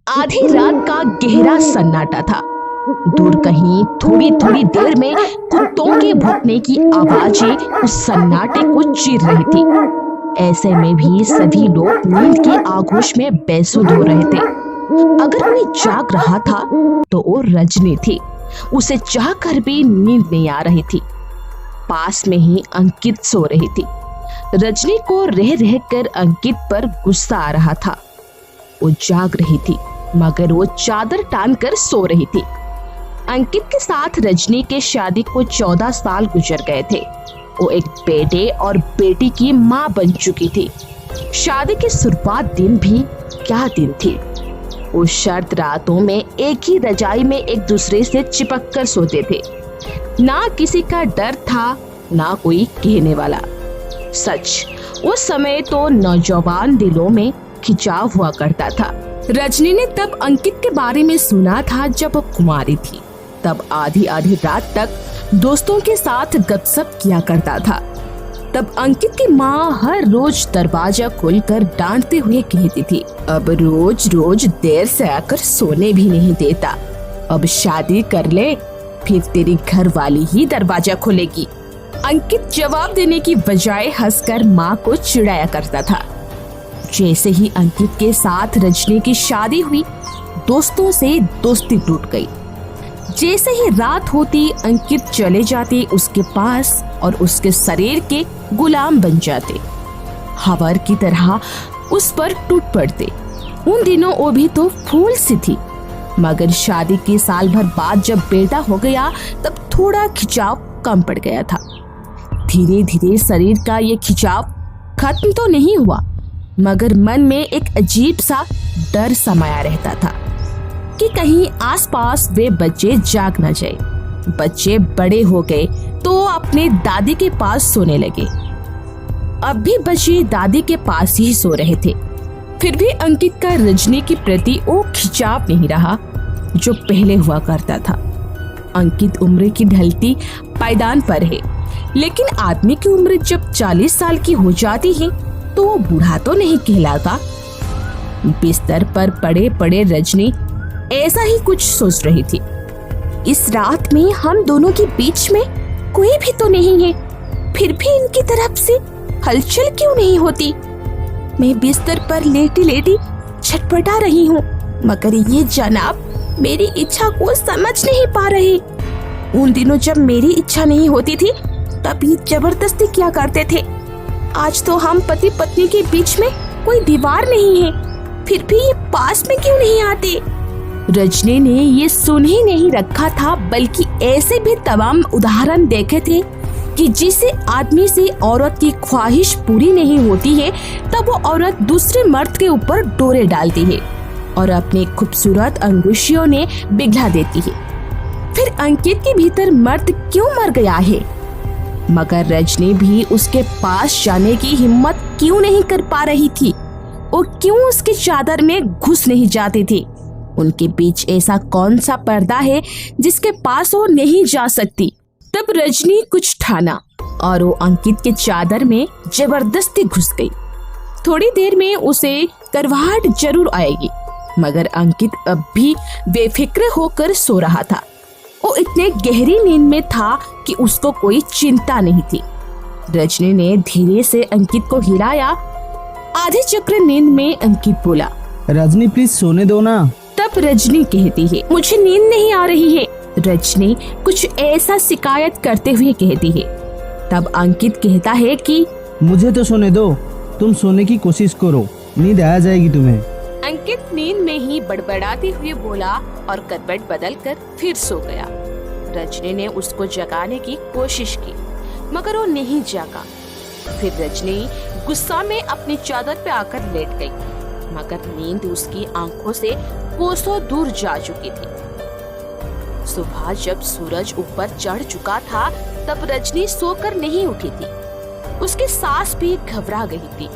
आधी रात का गहरा सन्नाटा था। दूर कहीं थोड़ी थोड़ी देर में कुत्तों के भौंकने की आवाजें उस सन्नाटे को चीर रही थी। ऐसे में भी सभी लोग नींद के आगोश में बेसुध हो रहे थे। अगर कोई जाग रहा था तो वो रजनी थी। उसे चाह कर भी नींद नहीं आ रही थी। पास में ही अंकित सो रही थी। रजनी को रह रह कर अंकित पर गुस्सा आ रहा था। वो जाग रही थी मगर वो चादर टान कर सो रही थी। अंकित के साथ रजनी के शादी को 14 साल गुजर गए थे। वो एक बेटे और बेटी की माँ बन चुकी थी। शादी के शुरुआत दिन भी क्या दिन थी। उस शर्त रातों में एक ही रजाई में एक दूसरे से चिपक कर सोते थे। ना किसी का डर था ना कोई कहने वाला। सच, उस समय तो नौजवान दिलों में खिंचाव हुआ करता था। रजनी ने तब अंकित के बारे में सुना था जब वो कुंवारी थी। तब आधी आधी रात तक दोस्तों के साथ गपशप किया करता था। तब अंकित की माँ हर रोज दरवाजा खोलकर डांटते हुए कहती थी, अब रोज रोज देर से आकर सोने भी नहीं देता। अब शादी कर ले, फिर तेरी घर वाली ही दरवाजा खोलेगी। अंकित जवाब देने की बजाय हंसकर माँ को चिढ़ाया करता था। जैसे ही अंकित के साथ रजनी की शादी हुई, दोस्तों से दोस्ती टूट गई। जैसे ही रात होती अंकित चले जाते उसके पास और उसके शरीर के गुलाम बन जाते। हवर की तरह उस पर टूट पड़ते। उन दिनों वो भी तो फूल सी थी। मगर शादी के साल भर बाद जब बेटा हो गया तब थोड़ा खिंचाव कम पड़ गया था। धीरे धीरे शरीर का ये खिंचाव खत्म तो नहीं हुआ मगर मन में एक अजीब सा डर समाया रहता था कि कहीं आसपास वे बच्चे जाग न जाए। बच्चे बड़े हो गए तो अपने दादी के पास सोने लगे। अब भी बच्चे दादी के पास ही सो रहे थे। फिर भी अंकित का रजनी के प्रति वो खिंचाव नहीं रहा जो पहले हुआ करता था। अंकित उम्र की ढलती पायदान पर है, लेकिन आदमी की उम्र जब 40 साल की हो जाती है तो वो बूढ़ा तो नहीं कहलाता। बिस्तर पर पड़े पड़े रजनी ऐसा ही कुछ सोच रही थी। इस रात में हम दोनों के बीच में कोई भी तो नहीं है, फिर भी इनकी तरफ से हलचल क्यों नहीं होती। मैं बिस्तर पर लेटी लेटी छटपटा रही हूँ मगर ये जनाब मेरी इच्छा को समझ नहीं पा रहे। उन दिनों जब मेरी इच्छा नहीं होती थी तब ये जबरदस्ती किया करते थे। आज तो हम पति पत्नी के बीच में कोई दीवार नहीं है, फिर भी ये पास में क्यों नहीं आते। रजनी ने ये सुन ही नहीं रखा था बल्कि ऐसे भी तमाम उदाहरण देखे थे कि जिसे आदमी से औरत की ख्वाहिश पूरी नहीं होती है तब वो औरत दूसरे मर्द के ऊपर डोरे डालती है और अपने खूबसूरत अंगुशियों ने बिगला देती है। फिर अंकित के भीतर मर्द क्यों मर गया है मगर रजनी भी उसके पास जाने की हिम्मत क्यों नहीं कर पा रही थी। वो क्यों उसकी चादर में घुस नहीं जाती थी। उनके बीच ऐसा कौन सा पर्दा है जिसके पास वो नहीं जा सकती। तब रजनी कुछ ठाना और वो अंकित के चादर में जबरदस्ती घुस गई। थोड़ी देर में उसे करवाहट जरूर आएगी मगर अंकित अब भी बेफिक्र होकर सो रहा था। वो इतने गहरी नींद में था कि उसको कोई चिंता नहीं थी। रजनी ने धीरे से अंकित को हिलाया। आधे चक्र नींद में अंकित बोला, रजनी प्लीज सोने दो ना। तब रजनी कहती है, मुझे नींद नहीं आ रही है। रजनी कुछ ऐसा शिकायत करते हुए कहती है। तब अंकित कहता है कि मुझे तो सोने दो, तुम सोने की कोशिश करो, नींद आ जाएगी तुम्हें। अंकित नींद में ही बड़बड़ाते हुए बोला और करवट बदलकर फिर सो गया। रजनी ने उसको जगाने की कोशिश की मगर वो नहीं जागा। फिर रजनी गुस्सा में अपनी चादर पे आकर लेट गई मगर नींद उसकी आंखों से कोसों दूर जा चुकी थी। सुबह जब सूरज ऊपर चढ़ चुका था तब रजनी सोकर नहीं उठी थी। उसकी सांस भी घबरा गई थी।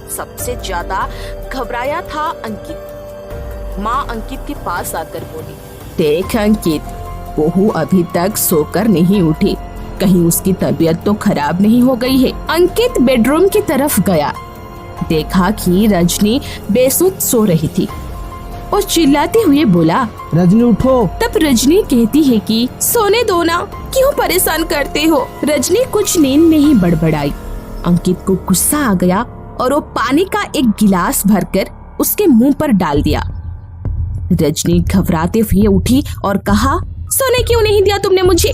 सबसे ज्यादा घबराया था अंकित। माँ अंकित के पास आकर बोली, देख अंकित, बहू अभी तक सोकर नहीं उठी, कहीं उसकी तबीयत तो खराब नहीं हो गई है। अंकित बेडरूम की तरफ गया। देखा कि रजनी बेसुध सो रही थी। और चिल्लाते हुए बोला। रजनी उठो। तब रजनी कहती है कि सोने दो ना, क्यों परेशान करते हो। रजनी कुछ नींद में ही बड़बड़ाई। अंकित को गुस्सा आ गया और वो पानी का एक गिलास भरकर उसके मुंह पर डाल दिया। रजनी घबराते हुए उठी और कहा, सोने क्यों नहीं दिया तुमने मुझे?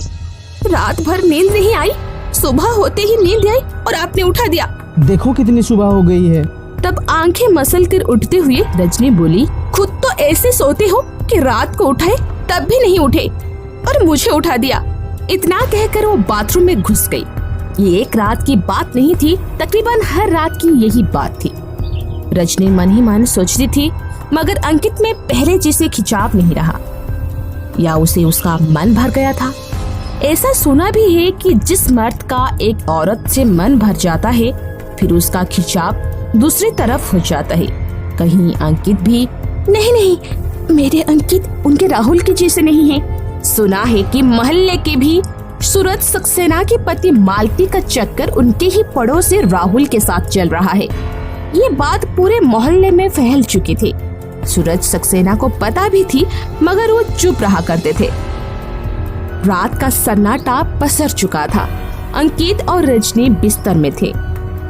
रात भर नींद नहीं आई, सुबह होते ही नींद आई और आपने उठा दिया। देखो कितनी सुबह हो गई है। तब आंखें मसल कर उठते हुए रजनी बोली, खुद तो ऐसे सोते हो कि रात को उठाए तब भी नहीं उठे और मुझे उठा दिया। इतना कहकर वो बाथरूम में घुस गई। ये एक रात की बात नहीं थी, तकरीबन हर रात की यही बात थी। रजनी मन ही मन सोचती थी, मगर अंकित में पहले जैसे खिंचाव नहीं रहा, या उसे उसका मन भर गया था। ऐसा सुना भी है कि जिस मर्द का एक औरत से मन भर जाता है, फिर उसका खिंचाव दूसरी तरफ हो जाता है। कहीं अंकित भी नहीं, मेरे अंकित उनके राहुल के जैसे नहीं है। सुना है कि मोहल्ले के भी सूरज सक्सेना की पति मालती का चक्कर उनके ही पड़ोसी राहुल के साथ चल रहा है। ये बात पूरे मोहल्ले में फैल चुकी थी। सूरज सक्सेना को पता भी थी, मगर वो चुप रहा करते थे। रात का सन्नाटा पसर चुका था। अंकित और रजनी बिस्तर में थे।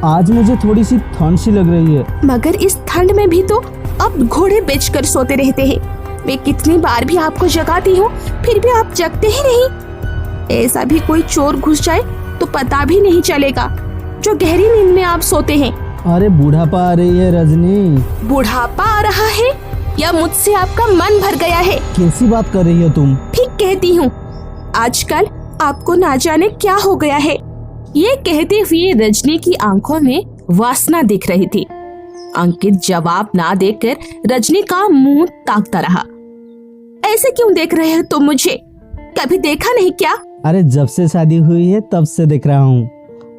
आज मुझे थोड़ी सी ठंड सी लग रही है। मगर इस ठंड में भी तो अब घोड़े बेचकर सोते रहते हैं। मैं कितनी बार भी आपको जगाती हूँ, फिर भी आप जगते ही नहीं। ऐसा भी कोई चोर घुस जाए तो पता भी नहीं चलेगा, जो गहरी नींद में आप सोते हैं। अरे बुढ़ापा आ रही है रजनी। बुढ़ापा आ रहा है या मुझसे आपका मन भर गया है? कैसी बात कर रही हो तुम? ठीक कहती हूँ, आजकल आपको ना जाने क्या हो गया है। ये कहते हुए रजनी की आंखों में वासना दिख रही थी। अंकित जवाब ना देकर रजनी का मुंह ताकता रहा। ऐसे क्यों देख रहे हो तुम मुझे? कभी देखा नहीं क्या? अरे जब से शादी हुई है तब से देख रहा हूँ,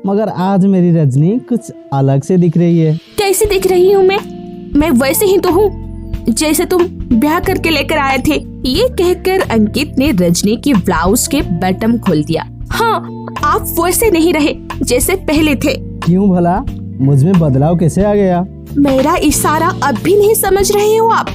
मगर आज मेरी रजनी कुछ अलग से दिख रही है। कैसी दिख रही हूँ मैं वैसे ही तो हूँ जैसे तुम ब्याह करके लेकर आए थे। ये कहकर अंकित ने रजनी की ब्लाउज के बटन खोल दिया। हाँ, आप वैसे नहीं रहे जैसे पहले थे। क्यों भला? मुझ में बदलाव कैसे आ गया? मेरा इशारा अब भी नहीं समझ रहे हो आप?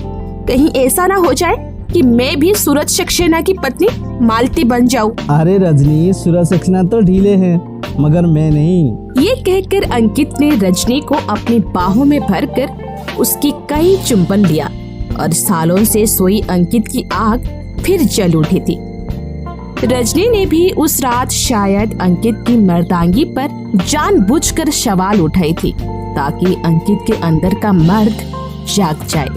कहीं ऐसा ना हो जाए कि मैं भी सूरज सक्सेना की पत्नी मालती बन जाऊं। अरे रजनी, सूरज सक्सेना तो ढीले हैं, मगर मैं नहीं। ये कहकर अंकित ने रजनी को अपनी बाहों में भरकर उसकी कई चुंबन लिया और सालों से सोई अंकित की आग फिर जल उठी थी। रजनी ने भी उस रात शायद अंकित की मर्दांगी पर जानबूझकर सवाल उठाई थी, ताकि अंकित के अंदर का मर्द जाग जाए।